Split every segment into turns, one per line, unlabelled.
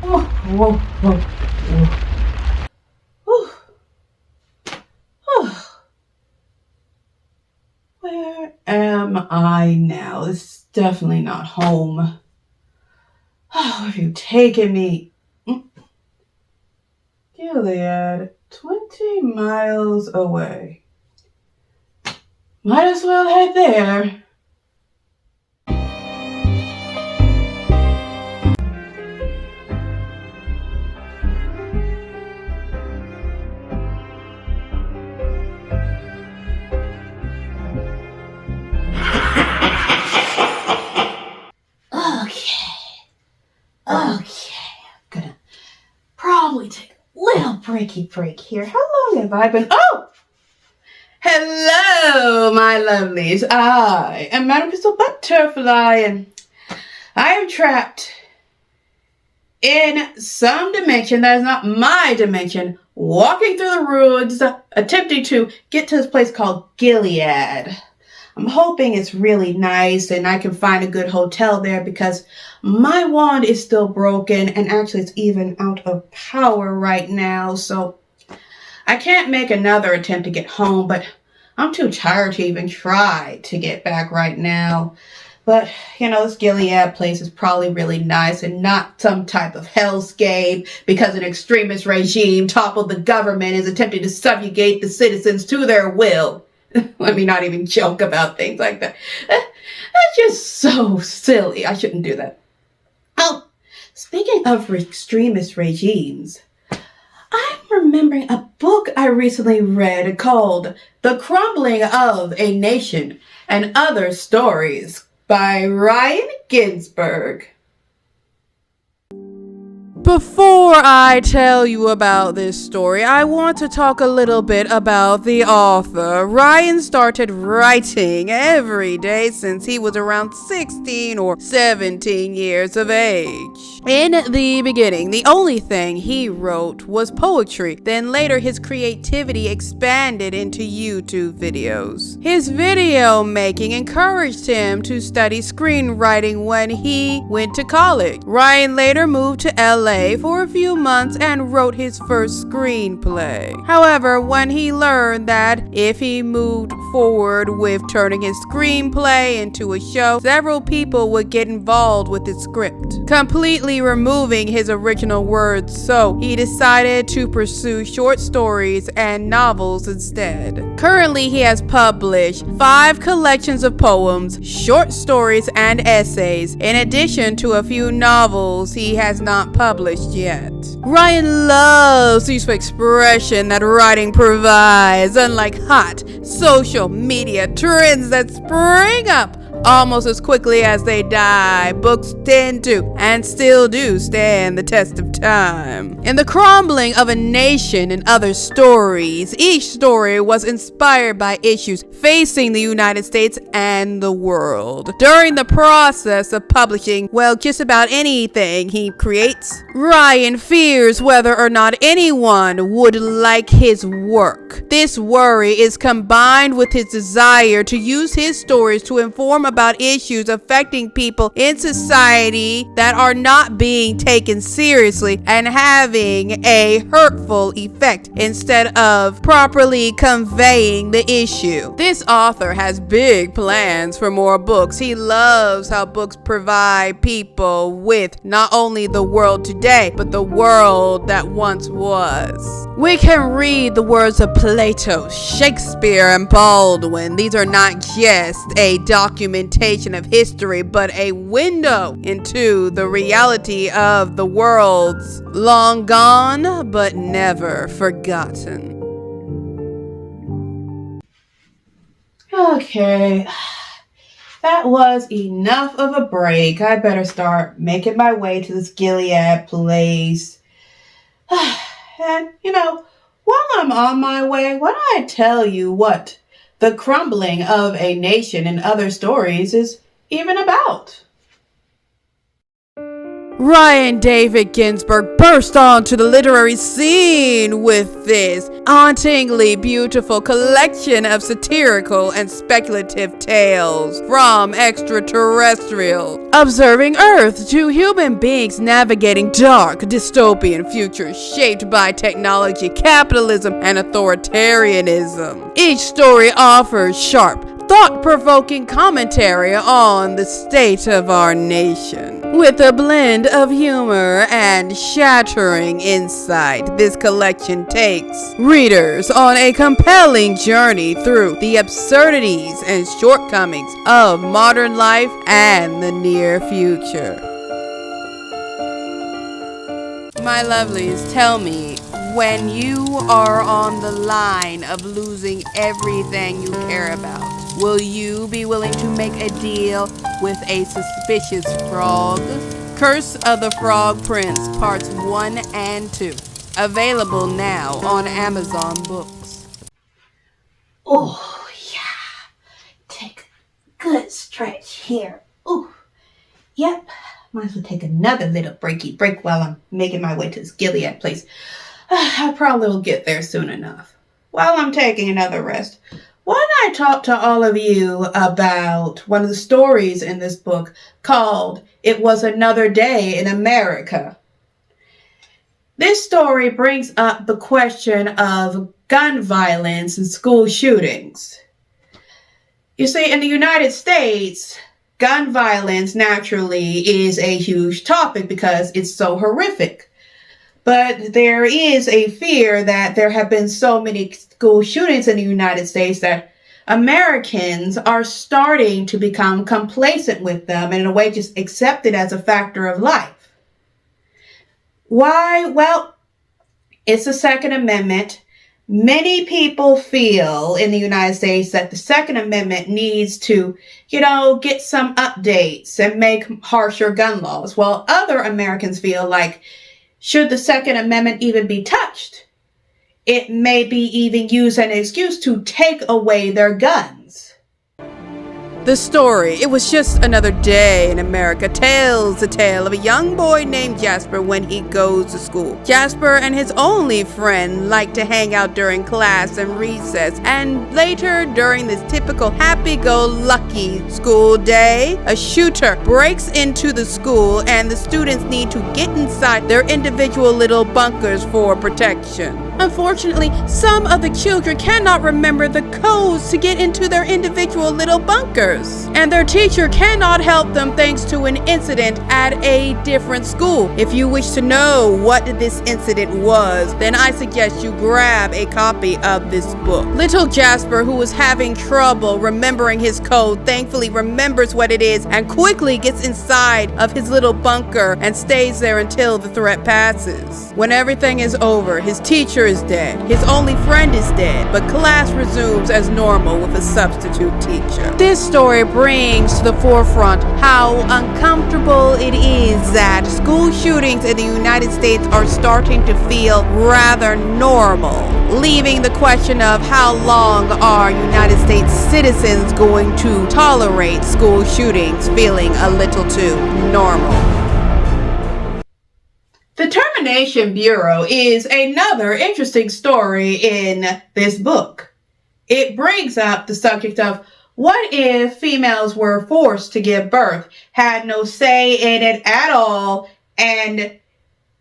Oh, whoa, whoa, whoa. Oh, where am I now? This is definitely not home. Oh, where have you taken me? Gilead, 20 miles away. Might as well head there. Okay, I'm gonna probably take a little breaky break here. How long have I been? Oh! Hello, my lovelies. I am Madam Pistol Butterfly, and I am trapped in some dimension that is not my dimension, walking through the ruins, attempting to get to this place called Gilead. I'm hoping it's really nice and I can find a good hotel there because my wand is still broken and actually it's even out of power right now. So I can't make another attempt to get home, but I'm too tired to even try to get back right now. But, this Gilead place is probably really nice and not some type of hellscape because an extremist regime toppled the government and is attempting to subjugate the citizens to their will. Let me not even joke about things like that. That's just so silly. I shouldn't do that. Oh, speaking of extremist regimes, I'm remembering a book I recently read called The Crumbling of a Nation and Other Stories by Ryan Ginsberg. Before I tell you about this story, I want to talk a little bit about the author. Ryan started writing every day since he was around 16 or 17 years of age. In the beginning, the only thing he wrote was poetry. Then later, his creativity expanded into YouTube videos. His video making encouraged him to study screenwriting when he went to college. Ryan later moved to LA for a few months and wrote his first screenplay. However, when he learned that if he moved forward with turning his screenplay into a show, several people would get involved with his script, completely removing his original words, so he decided to pursue short stories and novels instead. Currently, he has published 5 collections of poems, short stories, and essays, in addition to a few novels he has not published yet. Ryan loves the use of expression that writing provides, unlike hot social media trends that spring up almost as quickly as they die. Books tend to, and still do, stand the test of time. In The Crumbling of a Nation and Other Stories, each story was inspired by issues facing the United States and the world. During the process of publishing, just about anything he creates, Ryan fears whether or not anyone would like his work. This worry is combined with his desire to use his stories to inform about issues affecting people in society that are not being taken seriously and having a hurtful effect instead of properly conveying the issue. This author has big plans for more books. He loves how books provide people with not only the world today, but the world that once was. We can read the words of Plato, Shakespeare, and Baldwin. These are not just a documentation of history, but a window into the reality of the worlds long gone, but never forgotten. Okay, that was enough of a break. I better start making my way to this Gilead place. And, while I'm on my way, why don't I tell you what The Crumbling of a Nation and Other Stories is even about? Ryan David Ginsberg burst onto the literary scene with this hauntingly beautiful collection of satirical and speculative tales, from extraterrestrials observing Earth to human beings navigating dark dystopian futures shaped by technology, capitalism, and authoritarianism. Each story offers sharp, thought-provoking commentary on the state of our nation. With a blend of humor and shattering insight, this collection takes readers on a compelling journey through the absurdities and shortcomings of modern life and the near future. My lovelies, tell me, when you are on the line of losing everything you care about, will you be willing to make a deal with a suspicious frog? Curse of the Frog Prince, Parts 1 and 2. Available now on Amazon Books.
Oh, yeah. Take a good stretch here. Ooh. Yep. Might as well take another little break while I'm making my way to this Gilead place. I probably will get there soon enough. While I'm taking another rest, why don't I talk to all of you about one of the stories in this book called It Was Another Day in America. This story brings up the question of gun violence and school shootings. You see, in the United States, gun violence naturally is a huge topic because it's so horrific. But there is a fear that there have been so many school shootings in the United States that Americans are starting to become complacent with them and in a way just accept it as a factor of life. Why? Well, it's the Second Amendment. Many people feel in the United States that the Second Amendment needs to, get some updates and make harsher gun laws, while other Americans feel like, should the Second Amendment even be touched? It may be even used as an excuse to take away their guns.
The story, It Was Just Another Day in America, tells the tale of a young boy named Jasper when he goes to school. Jasper and his only friend like to hang out during class and recess, and later during this typical happy-go-lucky school day, a shooter breaks into the school and the students need to get inside their individual little bunkers for protection. Unfortunately, some of the children cannot remember the codes to get into their individual little bunkers, and their teacher cannot help them thanks to an incident at a different school. If you wish to know what this incident was, then I suggest you grab a copy of this book. Little Jasper, who was having trouble remembering his code, thankfully remembers what it is and quickly gets inside of his little bunker and stays there until the threat passes. When everything is over, his teacher is dead, his only friend is dead, but class resumes as normal with a substitute teacher. This story brings to the forefront how uncomfortable it is that school shootings in the United States are starting to feel rather normal, leaving the question of how long are United States citizens going to tolerate school shootings feeling a little too normal.
The Termination Bureau is another interesting story in this book. It brings up the subject of what if females were forced to give birth, had no say in it at all, and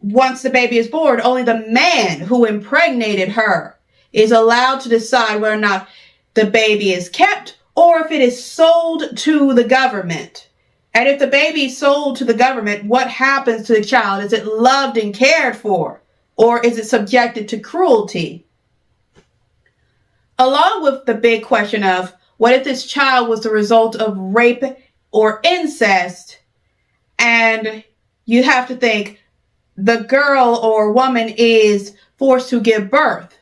once the baby is born, only the man who impregnated her is allowed to decide whether or not the baby is kept or if it is sold to the government. And if the baby is sold to the government, what happens to the child? Is it loved and cared for? Or is it subjected to cruelty? Along with the big question of what if this child was the result of rape or incest? And you have to think the girl or woman is forced to give birth.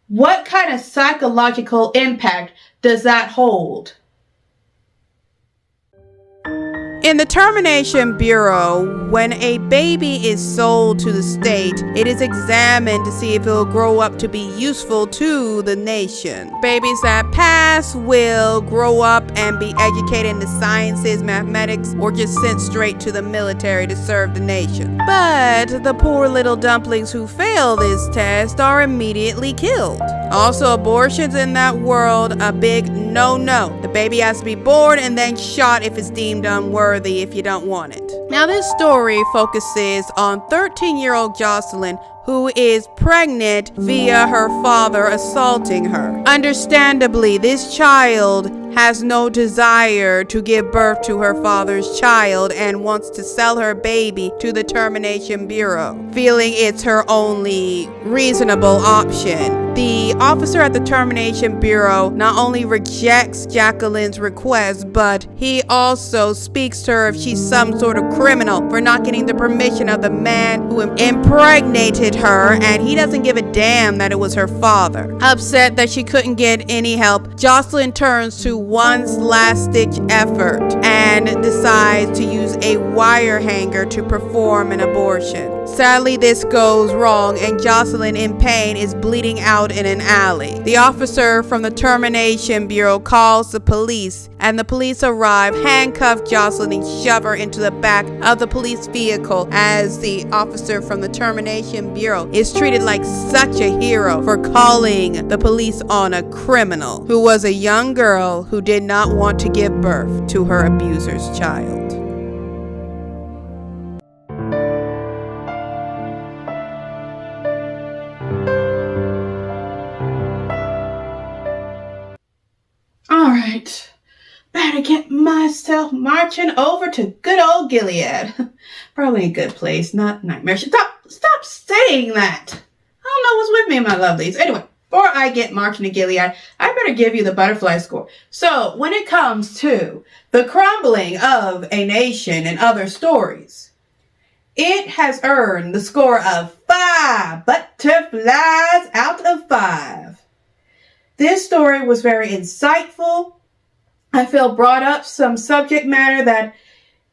What kind of psychological impact does that hold?
In the Termination Bureau, when a baby is sold to the state, it is examined to see if it will grow up to be useful to the nation. Babies that pass will grow up and be educated in the sciences, mathematics, or just sent straight to the military to serve the nation. But the poor little dumplings who fail this test are immediately killed. Also, abortions in that world, a big no-no. The baby has to be born and then shot if it's deemed unworthy if you don't want it. Now, this story focuses on 13-year-old Jocelyn, who is pregnant via her father assaulting her. Understandably, this child has no desire to give birth to her father's child and wants to sell her baby to the Termination Bureau, feeling it's her only reasonable option. The officer at the Termination Bureau not only rejects Jacqueline's request, but he also speaks to her if she's some sort of criminal for not getting the permission of the man who impregnated her, and he doesn't give a damn that it was her father. Upset that she couldn't get any help, Jocelyn turns to one last-ditch effort and decides to use a wire hanger to perform an abortion. Sadly, this goes wrong, and Jocelyn, in pain, is bleeding out in an alley. The officer from the Termination Bureau calls the police, and the police arrive, handcuff Jocelyn, and shove her into the back of the police vehicle, as the officer from the Termination Bureau is treated like such a hero for calling the police on a criminal who was a young girl who did not want to give birth to her abuser's child.
Alright, better get myself marching over to good old Gilead. Probably a good place, not nightmare. Stop saying that. I don't know what's with me, my lovelies. Anyway, before I get marching to Gilead, I better give you the butterfly score. So, when it comes to the crumbling of a nation and other stories, it has earned the score of 5 butterflies out of 5. This story was very insightful. I feel brought up some subject matter that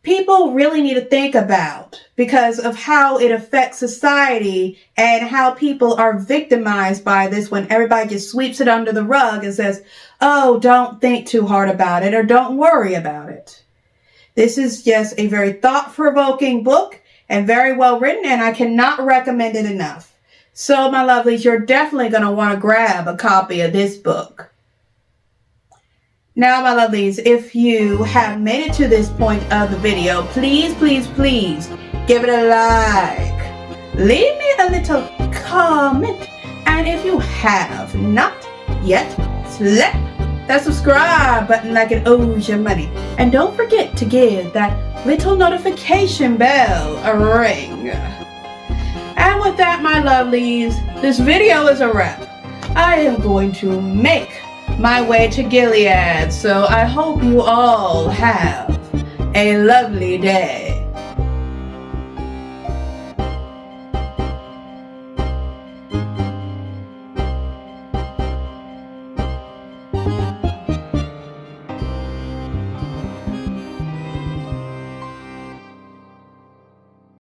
people really need to think about because of how it affects society and how people are victimized by this when everybody just sweeps it under the rug and says, oh, don't think too hard about it or don't worry about it. This is just a very thought-provoking book and very well written, and I cannot recommend it enough. So, my lovelies, you're definitely going to want to grab a copy of this book. Now, my lovelies, if you have made it to this point of the video, please, please, please give it a like. Leave me a little comment. And if you have not yet, slap that subscribe button like it owes you money. And don't forget to give that little notification bell a ring. And with that, my lovelies, this video is a wrap. I am going to make my way to Gilead, so I hope you all have a lovely day.